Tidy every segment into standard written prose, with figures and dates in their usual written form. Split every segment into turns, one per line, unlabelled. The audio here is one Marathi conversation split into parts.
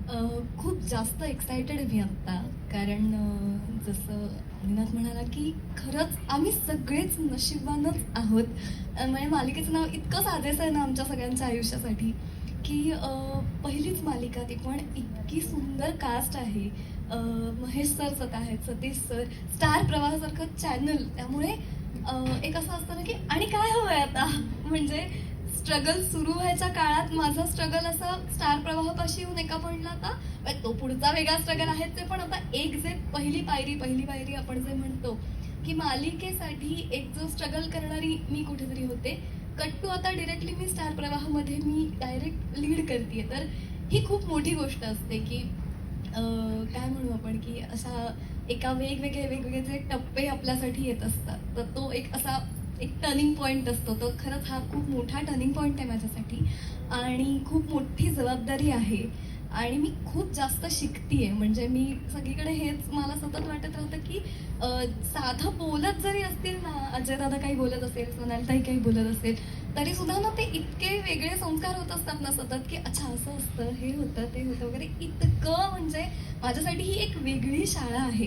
खूप जास्त एक्सायटेड मी आत्ता, कारण जसं अनिनाथ म्हणाला की खरंच आम्ही सगळेच नशिबानच आहोत. म्हणजे मालिकेचं नाव इतकं साजेसं आहे ना आमच्या सगळ्यांच्या आयुष्यासाठी, की पहिलीच मालिका ती पण इतकी सुंदर कास्ट आहे. महेश सर स्वतः आहेत, सतीश सर, स्टार प्रवाहासारखं चॅनल. त्यामुळे एक असं असतं ना की आणि काय हवंय आता, म्हणजे स्ट्रगल सुरू व्हायच्या काळात माझा स्ट्रगल असा स्टार प्रवाहापाशी येऊन एका पॉईंटला आता तो पुढचा वेगळा स्ट्रगल आहे ते, पण आता एक जे पहिली पायरी आपण जे म्हणतो की मालिकेसाठी एक जो स्ट्रगल करणारी मी कुठेतरी होते, कट टू आता डिरेक्टली मी स्टार प्रवाहामध्ये मी डायरेक्ट लीड करते. तर ही खूप मोठी गोष्ट असते की काय म्हणू आपण की अशा एका वेगवेगळे जे टप्पे आपल्यासाठी येत असतात, तर तो एक असा एक टर्निंग पॉईंट असतो. तो खरंच हा खूप मोठा टर्निंग पॉईंट आहे माझ्यासाठी आणि खूप मोठी जबाबदारी आहे आणि मी खूप जास्त शिकतीये. म्हणजे मी सगळीकडे हेच मला सतत वाटत राहतं की साधं बोलत जरी असतील ना, अजय दादा काही बोलत असेल, सोनालीताई काही बोलत असेल, तरी सुद्धा ना ते इतके वेगळे संस्कार होत असतात ना सतत, की अच्छा असं असतं, हे होतं, ते होतं वगैरे. इतकं म्हणजे माझ्यासाठी ही एक वेगळी शाळा आहे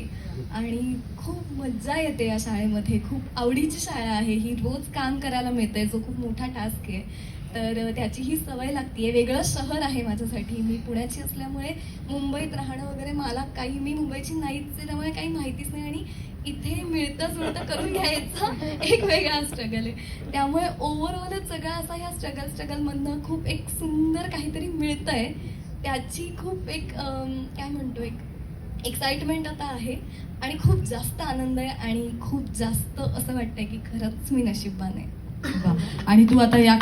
आणि खूप मज्जा येते या शाळेमध्ये. खूप आवडीची शाळा आहे ही. रोज काम करायला मिळतंय, जो खूप मोठा टास्क आहे. तर त्याची ही सवय लागते. वेगळं शहर आहे माझ्यासाठी. मी पुण्याची असल्यामुळे मुंबईत राहणं वगैरे मला काही, मी मुंबईची नाहीच आहे, त्यामुळे काही माहितीच नाही आणि इथे मिळतं जुळतं करून घ्यायचा एक वेगळा स्ट्रगल आहे. त्यामुळे ओव्हरऑलच सगळा असा ह्या स्ट्रगलमधनं खूप एक सुंदर काहीतरी मिळतंय. त्याची खूप एक काय म्हणतो, एक एक्साइटमेंट आता आहे आणि खूप जास्त आनंद आहे आणि खूप जास्त असं वाटतंय की खरंच मी नशीबवान आहे.
वा. आणि तू आता या